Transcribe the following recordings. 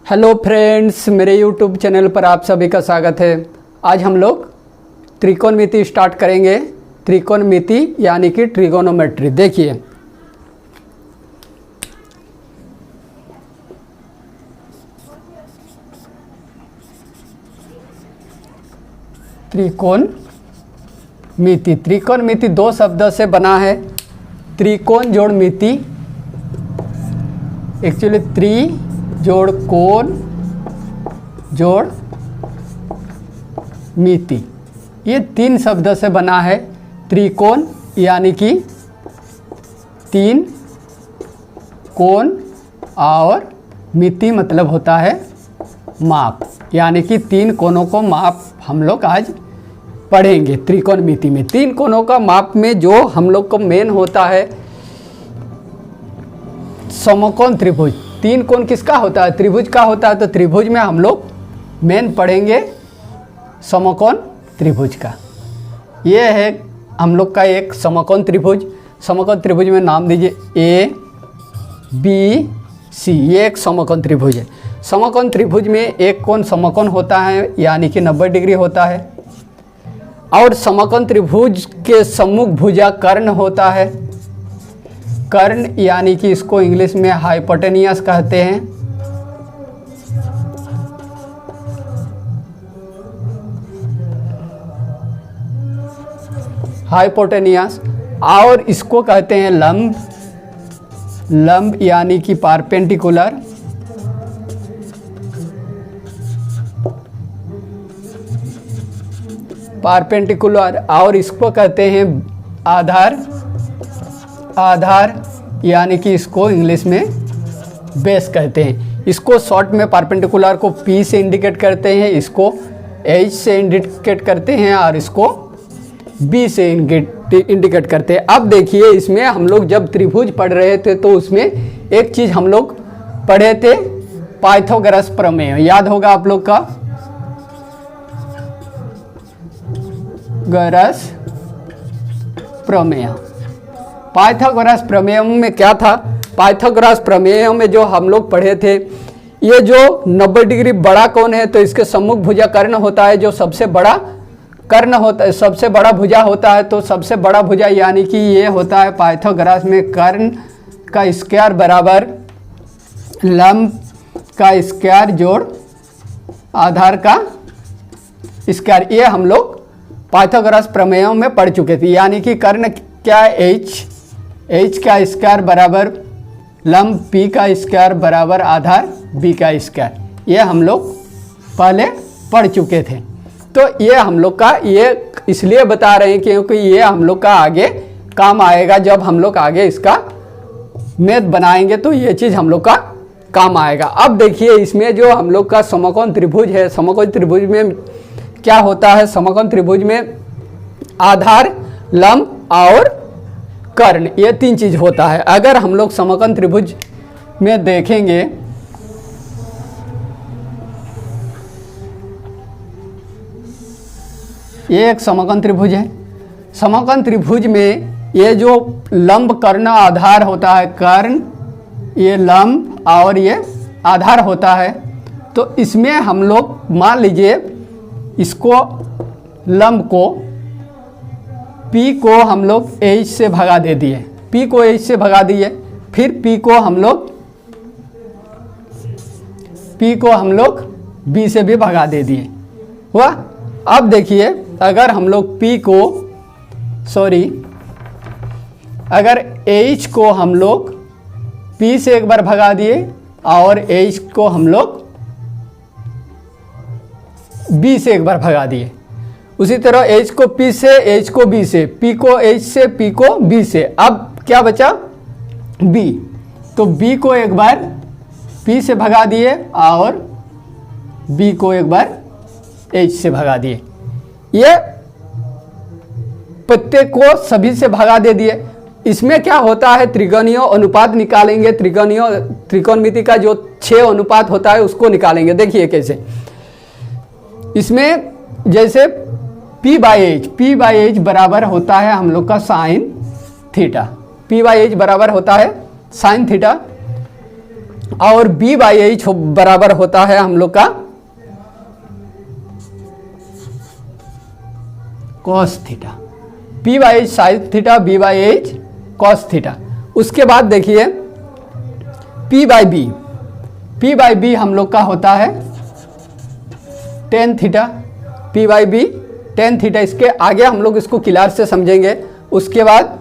Hello friends, मेरे YouTube channel पर आप सभी का स्वागत है। आज हम लोग त्रिकोणमिति स्टार्ट करेंगे। त्रिकोणमिति यानी कि ट्रिगोनोमेट्री। देखिए, त्रिकोणमिति। त्रिकोणमिति दो शब्दों से बना है। त्रिकोण जोड़ मिति, एक्चुअली त्रि जोड़ कोण जोड़ मिति, ये तीन शब्दों से बना है। त्रिकोण यानी कि तीन कोण और मिति मतलब होता है माप, यानी कि तीन कोणों को माप हम लोग आज पढ़ेंगे। त्रिकोणमिति में तीन कोणों का माप में जो हम लोग को मेन होता है समकोण त्रिभुज। तीन कोण किसका होता है? त्रिभुज का होता है। तो त्रिभुज में हम लोग मेन पढ़ेंगे समकोण त्रिभुज का। ये है हम लोग का एक समकोण त्रिभुज। समकोण त्रिभुज में नाम दीजिए ए बी सी। ये एक समकोण त्रिभुज है। समकोण त्रिभुज में एक कोण समकोण होता है, यानी कि 90 डिग्री होता है। और समकोण त्रिभुज के सम्मुख भुजा कर्ण होता है। कर्ण यानी कि इसको इंग्लिश में हाइपोटेनियस कहते हैं। हाइपोटेनियस। और इसको कहते हैं लंब। लंब यानी कि परपेंडिकुलर। परपेंडिकुलर। और इसको कहते हैं आधार। आधार यानी कि इसको इंग्लिश में बेस कहते हैं। इसको शॉर्ट में परपेंडिकुलर को P से इंडिकेट करते हैं, इसको H से इंडिकेट करते हैं और इसको B से इंडिकेट करते हैं। अब देखिए, इसमें हम लोग जब त्रिभुज पढ़ रहे थे तो उसमें एक चीज़ हम लोग पढ़े थे, पाइथागोरस प्रमेय। याद होगा आप लोग का, पाइथागोरस प्रमेय। पाइथागोरस प्रमेय में क्या था? पाइथागोरस प्रमेय में जो हम लोग पढ़े थे, ये जो 90 डिग्री बड़ा कोण है तो इसके सम्मुख भुजा कर्ण होता है। जो सबसे बड़ा कर्ण होता है, सबसे बड़ा भुजा होता है, तो सबसे बड़ा भुजा यानी कि ये होता है पाइथागोरस में कर्ण का स्क्वायर बराबर लंब का स्क्वायर जोड़ आधार का स्क्वायर। ये हम लोग पाइथागोरस प्रमेयों में पढ़ चुके थे। यानी कि कर्ण क्या है? H का स्क्वायर बराबर लंब P का स्क्वायर बराबर आधार B का स्क्वायर। ये हम लोग पहले पढ़ चुके थे। तो ये हम लोग का, ये इसलिए बता रहे हैं क्योंकि ये हम लोग का आगे काम आएगा। जब हम लोग आगे इसका मैथ बनाएंगे तो ये चीज़ हम लोग का काम आएगा। अब देखिए, इसमें जो हम लोग का समकोण त्रिभुज है, समकोण त्रिभुज में क्या होता है? समकोण त्रिभुज में आधार, लंब और कर्ण, ये तीन चीज होता है। अगर हम लोग समकोण त्रिभुज में देखेंगे, ये एक समकोण त्रिभुज है। समकोण त्रिभुज में ये जो लंब कर्ण आधार होता है, कर्ण ये लंब और ये आधार होता है। तो इसमें हम लोग मान लीजिए, इसको लंब को P को हम लोग H से भगा दे दिए, P को H से भगा दिए, फिर P को हम लोग B से भी भगा दे दिए हुआ। अब देखिए, अगर हम लोग अगर H को हम लोग P से एक बार भगा दिए और H को हम लोग B से एक बार भगा दिए, उसी तरह H को P से, H को B से, P को H से, P को B से। अब क्या बचा? B। तो B को एक बार P से भगा दिए और B को एक बार H से भगा दिए। ये पत्ते को सभी से भगा दे दिए। इसमें क्या होता है? त्रिकोणीय अनुपात निकालेंगे। त्रिकोणमिति का जो 6 अनुपात होता है उसको निकालेंगे। देखिए कैसे। इसमें जैसे P बाई एच बराबर होता है हम लोग का sine theta. P by H बराबर होता है साइन थीटा। और b बाई एच बराबर होता है हम लोग का cos theta, p by h sine theta, b by H cos theta. उसके बाद देखिए p बाई बी हम लोग का होता है tan theta, p by B tan theta. इसके आगे हम लोग इसको क्लियर से समझेंगे। उसके बाद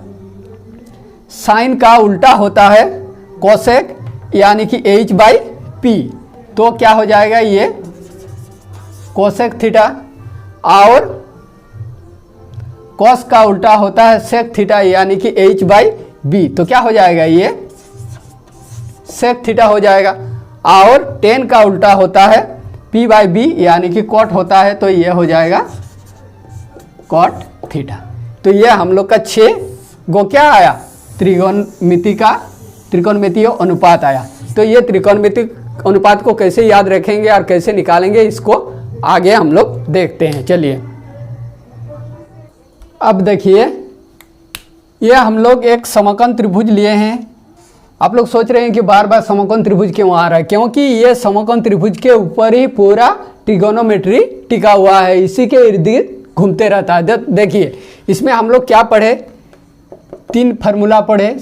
साइन का उल्टा होता है कोसेक, यानी कि h बाई पी, तो क्या हो जाएगा ये कोसेक थीटा। और कॉस का उल्टा होता है सेक थीटा, यानी कि h बाई बी, तो क्या हो जाएगा ये सेक थीटा हो जाएगा। और टेन का उल्टा होता है p बाई बी, यानी कि कॉट होता है, तो ये हो जाएगा कॉट थीटा। तो ये हम लोग का 6 गो क्या आया त्रिकोणमितीय अनुपात आया। तो ये त्रिकोणमितीय अनुपात को कैसे याद रखेंगे और कैसे निकालेंगे, इसको आगे हम लोग देखते हैं। चलिए अब देखिए, ये हम लोग एक समकोण त्रिभुज लिए हैं। आप लोग सोच रहे हैं कि बार बार समकोण त्रिभुज क्यों आ रहा है, क्योंकि ये समकोण त्रिभुज के ऊपर ही पूरा ट्रिगोनोमेट्री टिका हुआ है, इसी के इर्द गिर्द घूमते रहता है। देखिए इसमें हम लोग क्या पढ़े, 3 फार्मूला पढ़े,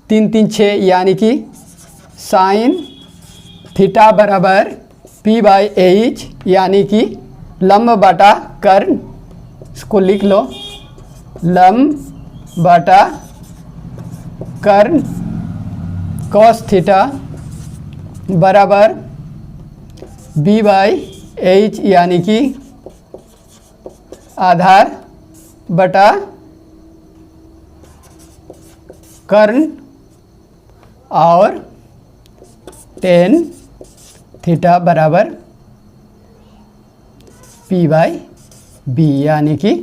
3 3 6, यानी कि साइन थीटा बराबर p बाई एच, यानी कि लंब बटा कर्ण, इसको लिख लो लंब बटा कर्ण कॉस थीटा बराबर b बाई एच, यानी कि आधार बटा कर्ण और टेन थीटा बराबर p बाई बी, यानी कि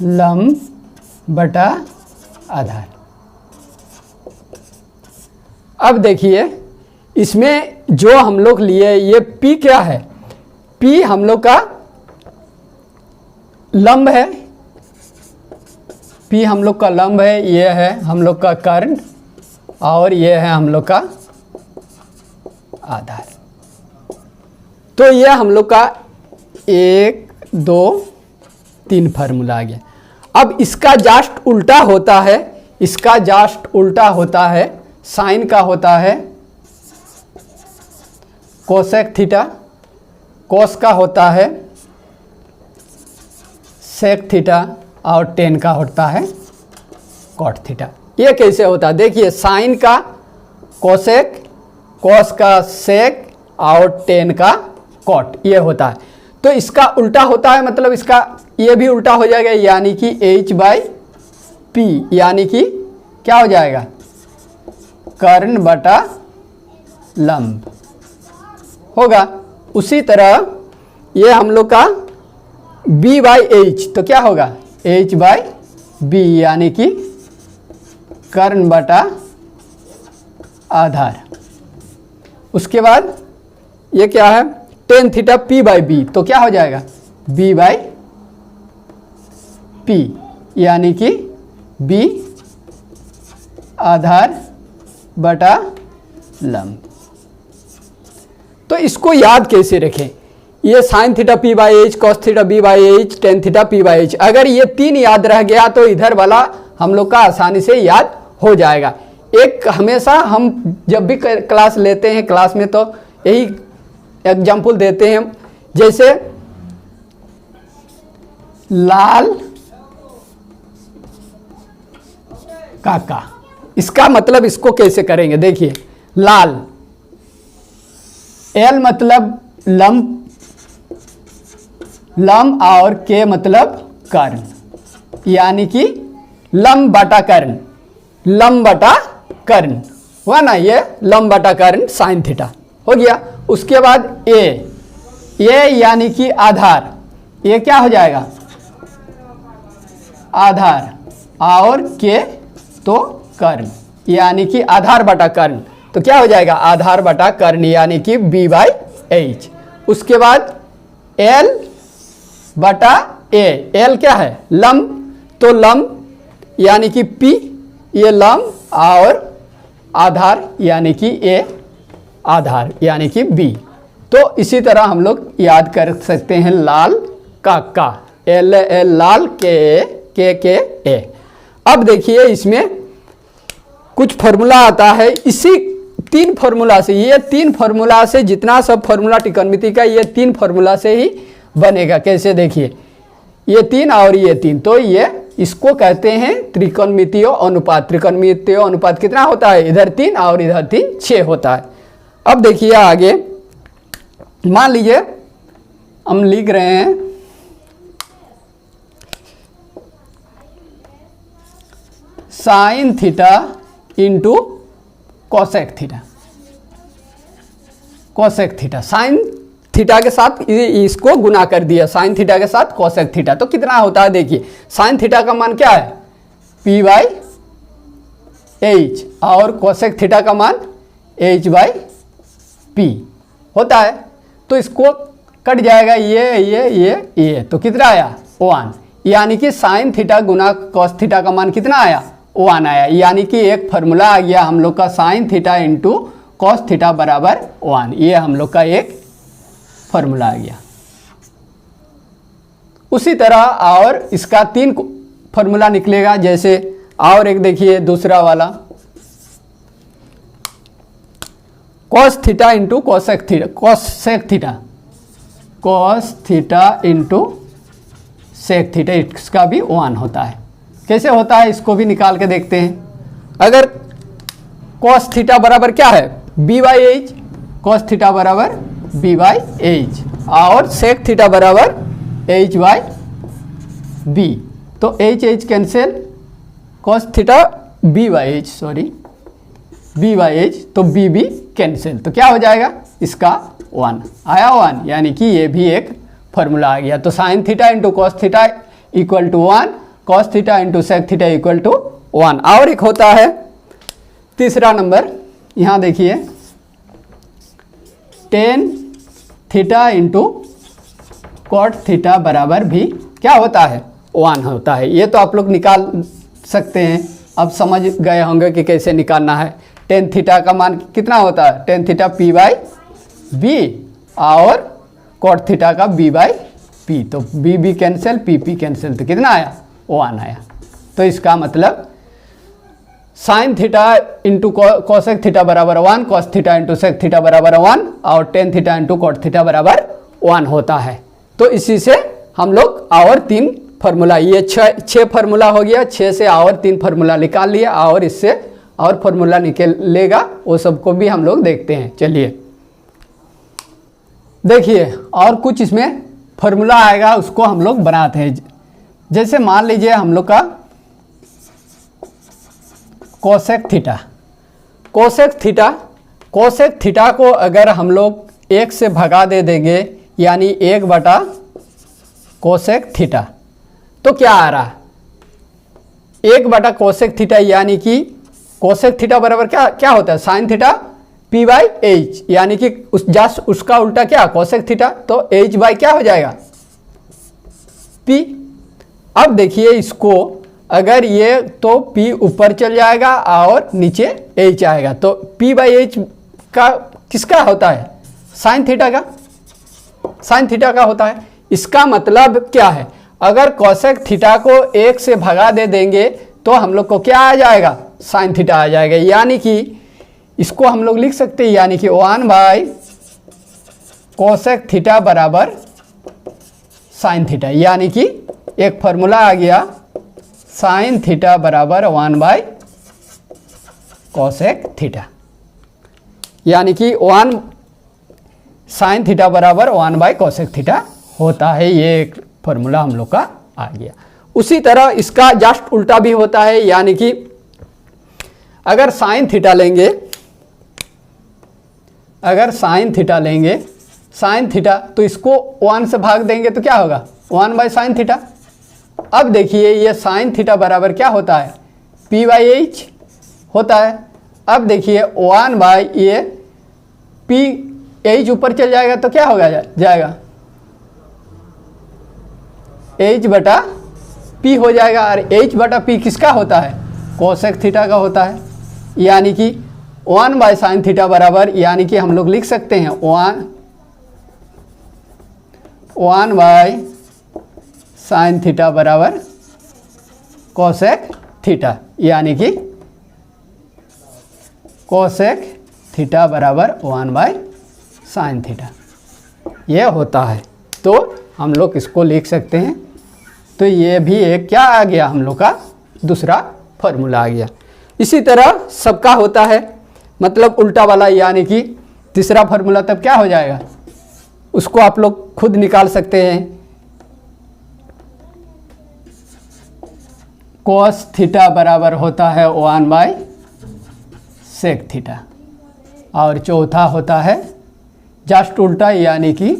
लंब बटा आधार। अब देखिए इसमें जो हम लोग लिए ये p क्या है, p हम लोग का लंब है, p हम लोग का लंब है, ये है हम लोग का कर्ण और ये है हम लोग का आधार। तो ये हम लोग का 1 2 3 फार्मूला आ गया। अब इसका जस्ट उल्टा होता है, इसका जस्ट उल्टा होता है साइन का होता है कोसेक थीटा, कॉस का होता है सेक थीटा और टेन का होता है कॉट थीटा। ये कैसे होता है, देखिए साइन का कोसेक, कॉस का सेक और टेन का कॉट, ये होता है। तो इसका उल्टा होता है, मतलब इसका ये भी उल्टा हो जाएगा, यानी कि h बाई पी, यानी कि क्या हो जाएगा कर्ण बटा लंब होगा। उसी तरह ये हम लोग का b बाई एच, तो क्या होगा h बाई बी, यानी कि कर्ण बटा आधार। उसके बाद ये क्या है tan theta p by B, तो क्या हो जाएगा b बाई पी, यानी कि b आधार बटा लंब। तो इसको याद कैसे रखें, ये sine theta p by H, cos theta b by H, ten theta p by H, अगर ये 3 याद रह गया तो इधर वाला हम लोग का आसानी से याद हो जाएगा। एक हमेशा हम जब भी क्लास लेते हैं, क्लास में तो यही एग्जाम्पल देते हैं, जैसे लाल काका, इसका मतलब इसको कैसे करेंगे, देखिए लाल एल मतलब लंब और के मतलब कर्ण, यानी कि लंब बटा कर्ण, लंब बटा कर्ण हुआ ना, ये लंब बटा कर्ण साइन थीटा हो गया। उसके बाद ए यानी कि आधार, ये क्या हो जाएगा आधार, और के तो कर्ण, यानी कि आधार बटा कर्ण, तो क्या हो जाएगा आधार बटा कर्ण, यानी कि b बाई एच। उसके बाद l बटा a, l क्या है लंब, तो लंब यानी कि p ये लंब और आधार यानी कि ए आधार यानी कि बी। तो इसी तरह हम लोग याद कर सकते हैं लाल का एल एल लाल के ए। अब देखिए इसमें कुछ फॉर्मूला आता है, इसी 3 फॉर्मूला से, ये 3 फॉर्मूला से जितना सब फॉर्मूला त्रिकोणमिति का ये 3 फॉर्मूला से ही बनेगा। कैसे देखिए, ये 3 और ये 3, तो ये इसको कहते हैं त्रिकोणमितीय अनुपात। त्रिकोणमितीय अनुपात कितना होता है, इधर 3 और इधर 3 6 होता है। अब देखिए आगे, मान लीजिए हम लिख रहे हैं sign theta into cosec theta. Cosec theta sine theta के साथ इसको गुना कर दिया, साइन थीटा के साथ कोसेक थीटा, तो कितना होता है देखिए। साइन थीटा का मान क्या है, p बाई एच, और कोसेक थीटा का मान h बाई पी होता है। तो इसको कट जाएगा ये, तो कितना आया 1, यानी कि साइन थीटा गुना कॉस थीटा का मान कितना आया 1 आया। यानी कि एक फार्मूला आ गया हम लोग का sign theta into cos theta बराबर 1, ये हम लोग का एक फार्मूला आ गया। उसी तरह और इसका 3 फार्मूला निकलेगा। जैसे और एक देखिए दूसरा वाला, cos theta into cosec theta, cosec theta, cos theta into sec theta, इसका भी 1 होता है। कैसे होता है इसको भी निकाल के देखते हैं। अगर कॉस थीटा बराबर क्या है b by H, cos theta बराबर b बाई एच, और सेक थीटा बराबर h बाई b, तो h cancel, cos theta b by H, sorry b by H, तो b भी कैंसिल, तो क्या हो जाएगा इसका 1 आया 1, यानी कि ये भी एक फॉर्मूला आ गया। तो sine theta into cos theta equal to 1, cos theta into sec theta equal to 1। और एक होता है तीसरा नंबर, यहाँ देखिए tan theta into cot theta बराबर भी क्या होता है 1 होता है। ये तो आप लोग निकाल सकते हैं, अब समझ गए होंगे कि कैसे निकालना है। टेन थीटा का मान कितना होता है, tan theta p by B, और कॉट थीटा का b बाई पी, तो b कैंसिल, p कैंसिल, तो कितना आया 1 आया। तो इसका मतलब sine theta into cosec theta बराबर 1, cos theta into sec theta बराबर 1, और tan theta into cot theta बराबर 1 होता है। तो इसी से हम लोग और 3 फार्मूला, ये 6 फार्मूला हो गया, 6 से और 3 फार्मूला निकाल लिया, और इससे और फार्मूला निकलेगा, वो सबको भी हम लोग देखते हैं। चलिए देखिए और कुछ इसमें फार्मूला आएगा, उसको हम लोग बनाते हैं। जैसे मान लीजिए हम लोग का कोसेक थीटा, कोसेक थीटा को अगर हम लोग 1 से भगा दे देंगे, यानी 1 बटा कोसेक थीटा, तो क्या आ रहा है 1 बटा कोसेक थीटा, यानी कि कोसेक थीटा बराबर क्या होता है sine theta p by H, यानी कि उसका उल्टा क्या कोसेक थीटा, तो h बाई क्या हो जाएगा p। अब देखिए इसको अगर ये तो p ऊपर चल जाएगा और नीचे h आएगा, तो p बाई एच का किसका होता है साइन थीटा का, साइन थीटा का होता है। इसका मतलब क्या है, अगर कोसेक थीटा को 1 से भगा दे देंगे तो हम लोग को क्या आ जाएगा साइन थीटा आ जाएगा, यानी कि इसको हम लोग लिख सकते हैं, यानी कि 1 बाई कोसेक थीटा बराबर साइन थीटा, यानी कि एक फार्मूला आ गया साइन थीटा बराबर 1 बाई कोसेक थीटा, यानी कि 1 साइन थीटा बराबर 1 बाई कोसेक थीटा होता है। ये एक फार्मूला हम लोग का आ गया। उसी तरह इसका जस्ट उल्टा भी होता है, यानी कि अगर साइन थीटा लेंगे, अगर साइन थीटा लेंगे, साइन थीटा, तो इसको 1 से भाग देंगे तो क्या होगा 1 बाई साइन थीटा। अब देखिए ये साइन थीटा बराबर क्या होता है p बाई एच होता है। अब देखिए 1 बाई ये p एच ऊपर चल जाएगा तो क्या होगा जाएगा h बटा p हो जाएगा, और h बटा p किसका होता है कोसेक थीटा का होता है, यानी कि 1/sin थीटा बराबर, यानी कि हम लोग लिख सकते हैं 1/sin थीटा बराबर कोसेक थीटा, यानी कि कोसेक थीटा बराबर 1/sin थीटा, ये होता है। तो हम लोग इसको लिख सकते हैं। तो ये भी एक क्या आ गया, हम लोग का दूसरा फॉर्मूला आ गया। इसी तरह सबका होता है, मतलब उल्टा वाला, यानी कि तीसरा फॉर्मूला तब क्या हो जाएगा, उसको आप लोग खुद निकाल सकते हैं। कोस थीटा बराबर होता है 1/sec थीटा, और चौथा होता है जस्ट उल्टा, यानी कि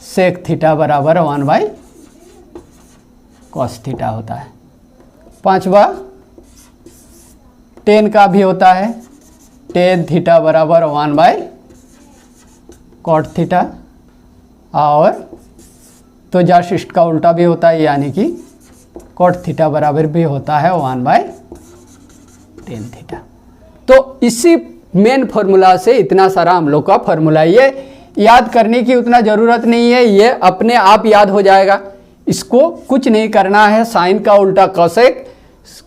सेक थीटा बराबर 1/cos थीटा होता है। पांचवा टेन का भी होता है, टेन थीटा बराबर 1/cot थीटा, और तो जस्ट का उल्टा भी होता है, यानी कि cot थीटा बराबर भी होता है 1/tan थीटा। तो इसी मेन फॉर्मूला से इतना सारा हम लोग का फॉर्मूला, ये याद करने की उतना ज़रूरत नहीं है, ये अपने आप याद हो जाएगा। इसको कुछ नहीं करना है, साइन का उल्टा कोसेक,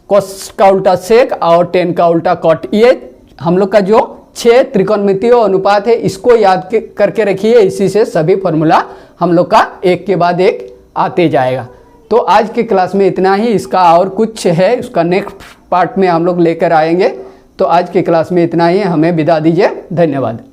कोस का उल्टा सेक और टेन का उल्टा कॉट, ये हम लोग का जो 6 त्रिकोणमितीय अनुपात है, इसको याद करके रखिए। इसी से सभी फॉर्मूला हम लोग का एक के बाद एक आते जाएगा। तो आज के क्लास में इतना ही, इसका और कुछ है, उसका नेक्स्ट पार्ट में हम लोग लेकर आएंगे। तो आज के क्लास में इतना ही, हमें विदा दीजिए, धन्यवाद।